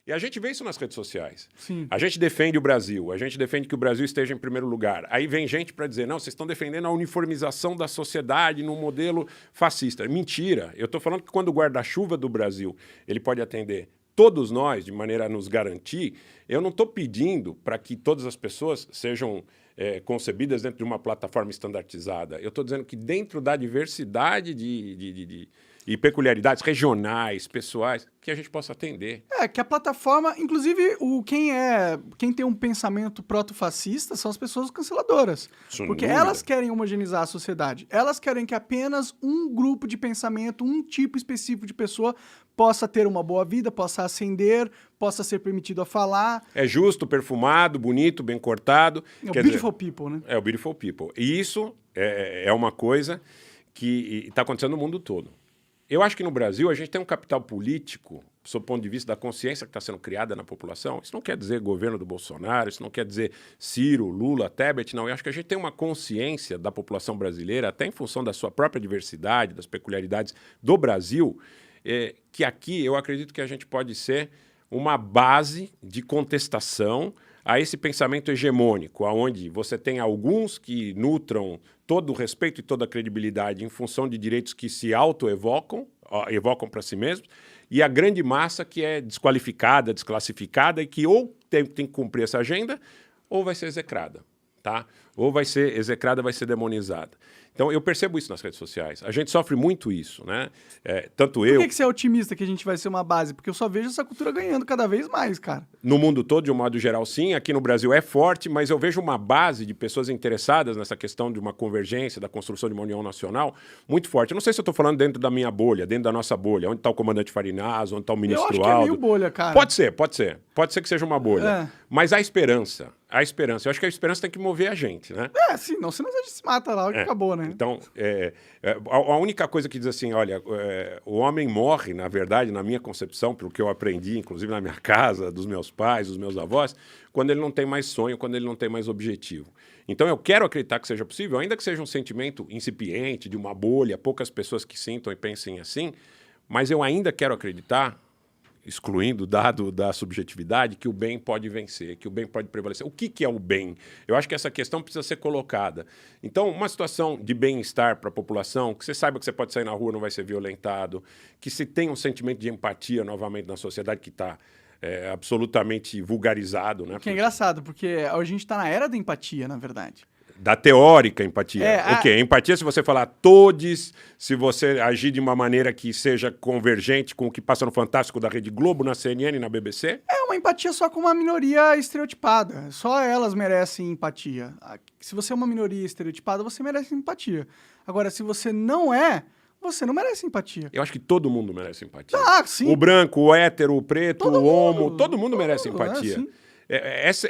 E a gente vê isso nas redes sociais. Sim. A gente defende o Brasil, a gente defende que o Brasil esteja em primeiro lugar. Aí vem gente para dizer, não, vocês estão defendendo a uniformização da sociedade num modelo fascista. Mentira. Eu estou falando que quando o guarda-chuva do Brasil ele pode atender todos nós, de maneira a nos garantir, eu não estou pedindo para que todas as pessoas sejam concebidas dentro de uma plataforma estandartizada. Eu estou dizendo que dentro da diversidade e peculiaridades regionais, pessoais, que a gente possa atender. Que a plataforma, inclusive, quem tem um pensamento proto-fascista são as pessoas canceladoras. Sem Porque dúvida. elas querem homogeneizar a sociedade. Elas querem que apenas um grupo de pensamento, um tipo específico de pessoa possa ter uma boa vida, possa ascender, possa ser permitido a falar. É justo, perfumado, bonito, bem cortado. É o beautiful people, né? É o beautiful people. E isso é uma coisa que está acontecendo no mundo todo. Eu acho que no Brasil a gente tem um capital político, sob o ponto de vista da consciência que está sendo criada na população. Isso não quer dizer governo do Bolsonaro, isso não quer dizer Ciro, Lula, Tebet, não. Eu acho que a gente tem uma consciência da população brasileira, até em função da sua própria diversidade, das peculiaridades do Brasil, que aqui eu acredito que a gente pode ser uma base de contestação a esse pensamento hegemônico, onde você tem alguns que nutram todo o respeito e toda a credibilidade em função de direitos que se auto-evocam, evocam para si mesmos, e a grande massa que é desqualificada, desclassificada e que ou tem que cumprir essa agenda ou vai ser execrada, tá? Ou vai ser execrada, vai ser demonizada. Então, eu percebo isso nas redes sociais. A gente sofre muito isso, né? Por que você é otimista que a gente vai ser uma base? Porque eu só vejo essa cultura ganhando cada vez mais, cara. No mundo todo, de um modo geral, sim. Aqui no Brasil é forte, mas eu vejo uma base de pessoas interessadas nessa questão de uma convergência, da construção de uma união nacional, muito forte. Eu não sei se eu estou falando dentro da minha bolha, dentro da nossa bolha. Onde está o comandante Farinaz, onde está o ministro Aldo. Eu acho que é meio bolha, cara. Pode ser. Pode ser que seja uma bolha. Mas há esperança. A esperança. Eu acho que a esperança tem que mover a gente, né? Sim. Não, senão a gente se mata lá e acabou, né? Então, a única coisa que diz assim, olha, o homem morre, na verdade, na minha concepção, pelo que eu aprendi, inclusive na minha casa, dos meus pais, dos meus avós, quando ele não tem mais sonho, quando ele não tem mais objetivo. Então, eu quero acreditar que seja possível, ainda que seja um sentimento incipiente, de uma bolha, poucas pessoas que sintam e pensem assim, mas eu ainda quero acreditar, excluindo o dado da subjetividade, que o bem pode vencer, que o bem pode prevalecer. O que é o bem? Eu acho que essa questão precisa ser colocada. Então, uma situação de bem-estar para a população, que você saiba que você pode sair na rua, não vai ser violentado, que se tem um sentimento de empatia novamente na sociedade que está absolutamente vulgarizado. Né? Que é engraçado, porque a gente está na era da empatia, na verdade. Da teórica empatia. O quê? Empatia se você falar todes, se você agir de uma maneira que seja convergente com o que passa no Fantástico da Rede Globo, na CNN e na BBC? É uma empatia só com uma minoria estereotipada. Só elas merecem empatia. Se você é uma minoria estereotipada, você merece empatia. Agora, se você não é, você não merece empatia. Eu acho que todo mundo merece empatia. Sim. O branco, o hétero, o preto, todo o homo, mundo, todo mundo merece empatia. Sim.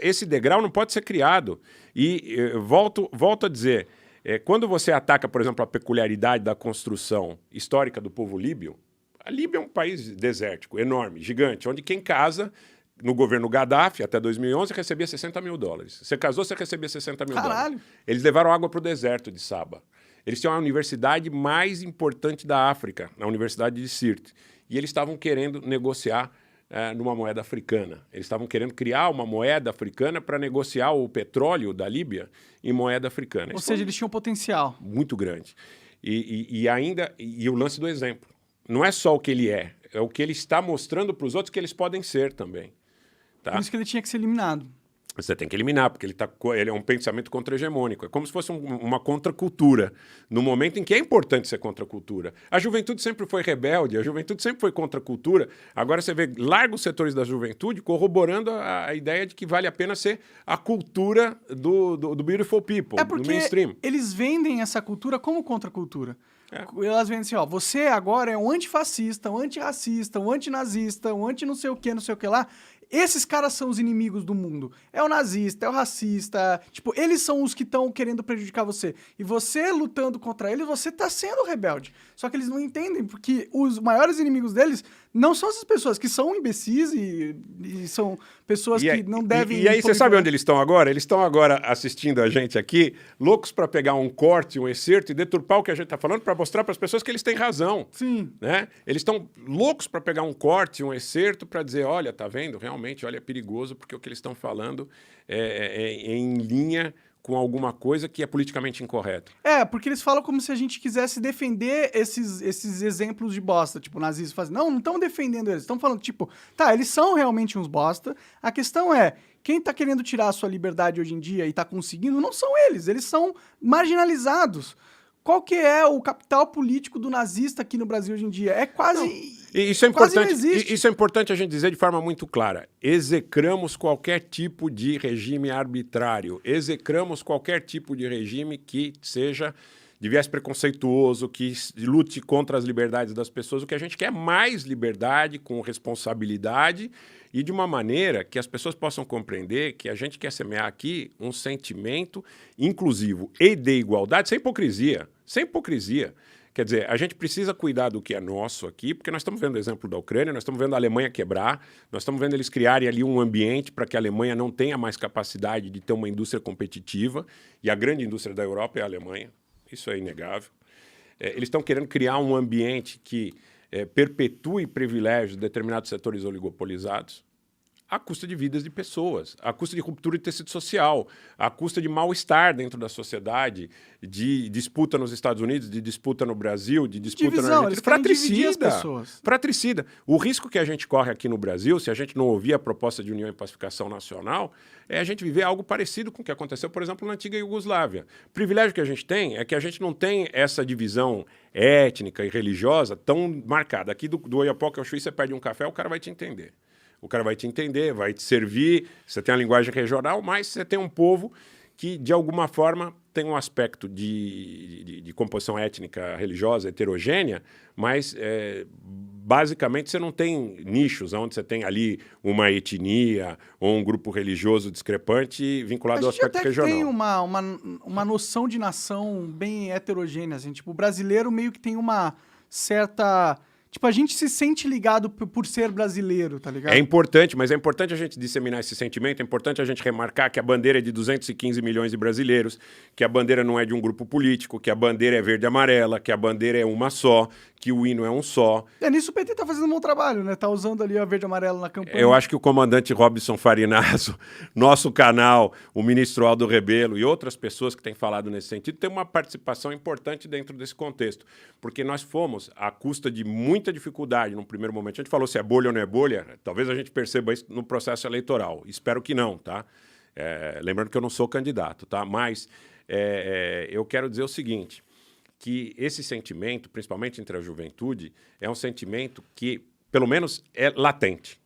Esse degrau não pode ser criado. E volto a dizer, quando você ataca, por exemplo, a peculiaridade da construção histórica do povo líbio, a Líbia é um país desértico, enorme, gigante, onde quem casa no governo Gaddafi, até 2011, recebia $60 mil. Você casou, você recebia $60 mil. Caralho. Eles levaram água para o deserto de Saba. Eles tinham a universidade mais importante da África, a Universidade de Sirte. E eles estavam querendo negociar numa moeda africana. Eles estavam querendo criar uma moeda africana para negociar o petróleo da Líbia em moeda africana. Ou seja, eles tinham potencial. Muito grande. E o lance do exemplo. Não é só o que ele é o que ele está mostrando para os outros que eles podem ser também. Tá? Por isso que ele tinha que ser eliminado. Você tem que eliminar, porque ele é um pensamento contra-hegemônico. É como se fosse uma contracultura, no momento em que é importante ser contracultura. A juventude sempre foi rebelde, a juventude sempre foi contracultura. Agora você vê largos setores da juventude corroborando a ideia de que vale a pena ser a cultura do beautiful people, do mainstream. Eles vendem essa cultura como contracultura. Elas vendem assim, ó, você agora é um antifascista, um antirracista, um antinazista, um anti não sei o que lá. esses caras são os inimigos do mundo. É o nazista, é o racista. Tipo, eles são os que estão querendo prejudicar você. E você lutando contra eles, você tá sendo rebelde. Só que eles não entendem, porque os maiores inimigos deles não são essas pessoas que são imbecis e são pessoas que não devem... E aí, você sabe onde eles estão agora? Eles estão agora assistindo a gente aqui, loucos para pegar um corte, um excerto e deturpar o que a gente tá falando para mostrar para as pessoas que eles têm razão. Sim. Né? Eles estão loucos para pegar um corte, um excerto para dizer, olha, tá vendo? Realmente, olha, é perigoso porque o que eles estão falando é em linha com alguma coisa que é politicamente incorreto. Porque eles falam como se a gente quisesse defender esses exemplos de bosta. Tipo, nazistas fazem, não estão defendendo eles. Estão falando, tipo, tá, eles são realmente uns bosta. A questão é, quem tá querendo tirar a sua liberdade hoje em dia e tá conseguindo, não são eles são marginalizados. Qual que é o capital político do nazista aqui no Brasil hoje em dia? É quase... Isso é quase importante, não existe. isso é importante a gente dizer de forma muito clara. Execramos qualquer tipo de regime arbitrário. Execramos qualquer tipo de regime que seja de viés preconceituoso, que lute contra as liberdades das pessoas. O que a gente quer é mais liberdade, com responsabilidade e de uma maneira que as pessoas possam compreender que a gente quer semear aqui um sentimento inclusivo e de igualdade, sem hipocrisia. Sem hipocrisia. Quer dizer, a gente precisa cuidar do que é nosso aqui, porque nós estamos vendo o exemplo da Ucrânia, nós estamos vendo a Alemanha quebrar, nós estamos vendo eles criarem ali um ambiente para que a Alemanha não tenha mais capacidade de ter uma indústria competitiva, e a grande indústria da Europa é a Alemanha, isso é inegável. Eles estão querendo criar um ambiente que perpetue privilégios de determinados setores oligopolizados, à custa de vidas de pessoas, à custa de ruptura de tecido social, à custa de mal-estar dentro da sociedade, de disputa nos Estados Unidos, de disputa no Brasil, de disputa na Argentina. Fratricida. Fratricida. O risco que a gente corre aqui no Brasil, se a gente não ouvir a proposta de união e pacificação nacional, é a gente viver algo parecido com o que aconteceu, por exemplo, na antiga Iugoslávia. O privilégio que a gente tem é que a gente não tem essa divisão étnica e religiosa tão marcada. Aqui do Oiapoque ao Chuí, você pede um café, o cara vai te entender. O cara vai te entender, vai te servir, você tem a linguagem regional, mas você tem um povo que, de alguma forma, tem um aspecto de composição étnica, religiosa, heterogênea, mas, basicamente, você não tem nichos onde você tem ali uma etnia ou um grupo religioso discrepante vinculado ao aspecto regional. A gente até tem uma noção de nação bem heterogênea, assim, tipo, o brasileiro meio que tem uma certa... Tipo, a gente se sente ligado por ser brasileiro, tá ligado? É importante, mas é importante a gente disseminar esse sentimento, é importante a gente remarcar que a bandeira é de 215 milhões de brasileiros, que a bandeira não é de um grupo político, que a bandeira é verde e amarela, que a bandeira é uma só, que o hino é um só. Nisso o PT tá fazendo um bom trabalho, né? Tá usando ali a verde e amarela na campanha. Eu acho que o comandante Robson Farinazo, nosso canal, o ministro Aldo Rebelo e outras pessoas que têm falado nesse sentido, têm uma participação importante dentro desse contexto, porque nós fomos, à custa de muita dificuldade, num primeiro momento, a gente falou se é bolha ou não é bolha, talvez a gente perceba isso no processo eleitoral, espero que não, tá? Lembrando que eu não sou candidato, tá? Mas eu quero dizer o seguinte, que esse sentimento, principalmente entre a juventude, é um sentimento que, pelo menos, é latente.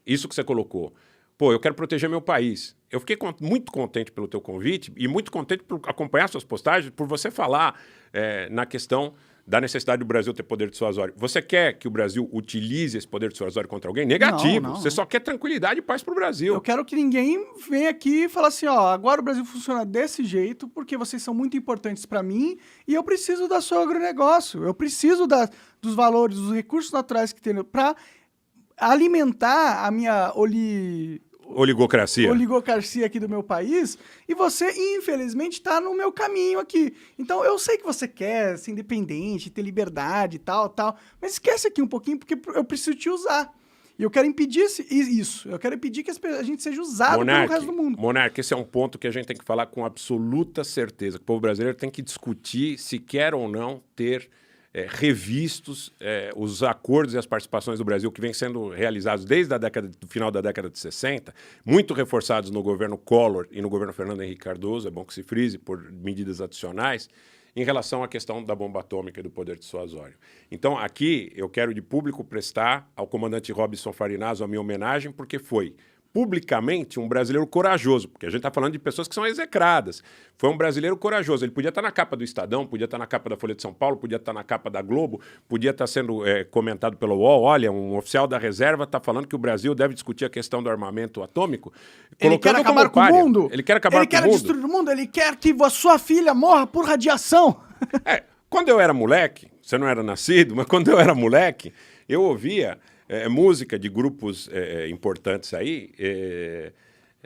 Isso que você colocou. Pô, eu quero proteger meu país. Eu fiquei muito contente pelo teu convite e muito contente por acompanhar suas postagens, por você falar na questão da necessidade do Brasil ter poder dissuasório. Você quer que o Brasil utilize esse poder dissuasório contra alguém? Negativo. Não. Você só quer tranquilidade e paz para o Brasil. Eu quero que ninguém venha aqui e fale assim, ó, agora o Brasil funciona desse jeito porque vocês são muito importantes para mim e eu preciso da seu agronegócio. Eu preciso dos valores, dos recursos naturais que tem para alimentar a minha oligocracia aqui do meu país, e você, infelizmente, está no meu caminho aqui. Então, eu sei que você quer ser independente, ter liberdade e tal, mas esquece aqui um pouquinho, porque eu preciso te usar. E eu quero impedir isso. Eu quero impedir que a gente seja usado pelo resto do mundo. Monark, esse é um ponto que a gente tem que falar com absoluta certeza. O povo brasileiro tem que discutir se quer ou não ter revistos os acordos e as participações do Brasil que vêm sendo realizados desde do final da década de 60, muito reforçados no governo Collor e no governo Fernando Henrique Cardoso, é bom que se frise por medidas adicionais, em relação à questão da bomba atômica e do poder dissuasório. Então, aqui, eu quero de público prestar ao comandante Robson Farinazo a minha homenagem, porque foi publicamente um brasileiro corajoso, porque a gente está falando de pessoas que são execradas. Foi um brasileiro corajoso. Ele podia estar na capa do Estadão, podia estar na capa da Folha de São Paulo, podia estar na capa da Globo, podia estar sendo comentado pelo UOL. Olha, um oficial da reserva está falando que o Brasil deve discutir a questão do armamento atômico. Ele quer acabar com o mundo. Ele quer acabar com o mundo. Ele quer destruir o mundo. Ele quer que a sua filha morra por radiação. Quando eu era moleque, você não era nascido, mas quando eu era moleque, eu ouvia música de grupos importantes aí,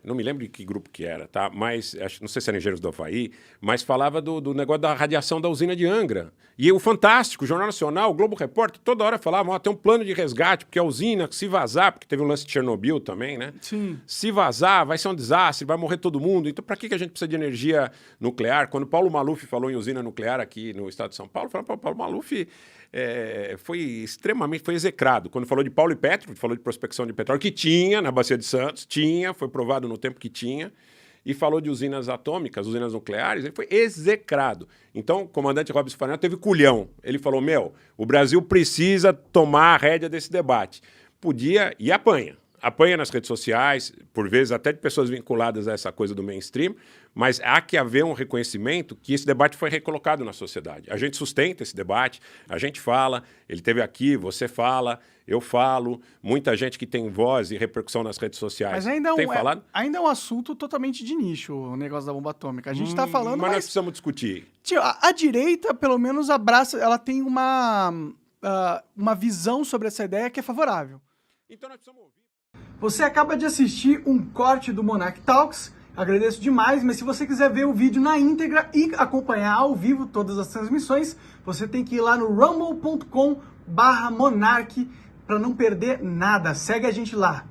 não me lembro de que grupo que era, tá? Mas, não sei se era Engenheiros do Havaí, mas falava do negócio da radiação da usina de Angra. E o Fantástico, o Jornal Nacional, o Globo Repórter, toda hora falava, tem um plano de resgate, porque a usina, se vazar, porque teve um lance de Chernobyl também, né? Sim. Se vazar, vai ser um desastre, vai morrer todo mundo. Então, para que a gente precisa de energia nuclear? Quando Paulo Maluf falou em usina nuclear aqui no estado de São Paulo, falou, Paulo Maluf foi execrado. Quando falou de Paulo e Petro, falou de prospecção de petróleo, que tinha na Bacia de Santos, foi provado no tempo que tinha, e falou de usinas atômicas, usinas nucleares, ele foi execrado. Então, o comandante Robson Farinha teve culhão. Ele falou, o Brasil precisa tomar a rédea desse debate. Podia, e apanha. Apanha nas redes sociais, por vezes até de pessoas vinculadas a essa coisa do mainstream, mas há que haver um reconhecimento que esse debate foi recolocado na sociedade. A gente sustenta esse debate, a gente fala, ele esteve aqui, você fala, eu falo, muita gente que tem voz e repercussão nas redes sociais mas ainda tem falado. Ainda é um assunto totalmente de nicho, o negócio da bomba atômica. A gente está falando, mas nós precisamos discutir. Tio, a direita, pelo menos, abraça, ela tem uma visão sobre essa ideia que é favorável. Então nós precisamos ouvir. Você acaba de assistir um corte do Monarch Talks, agradeço demais, mas se você quiser ver o vídeo na íntegra e acompanhar ao vivo todas as transmissões, você tem que ir lá no rumble.com/monarch para não perder nada. Segue a gente lá.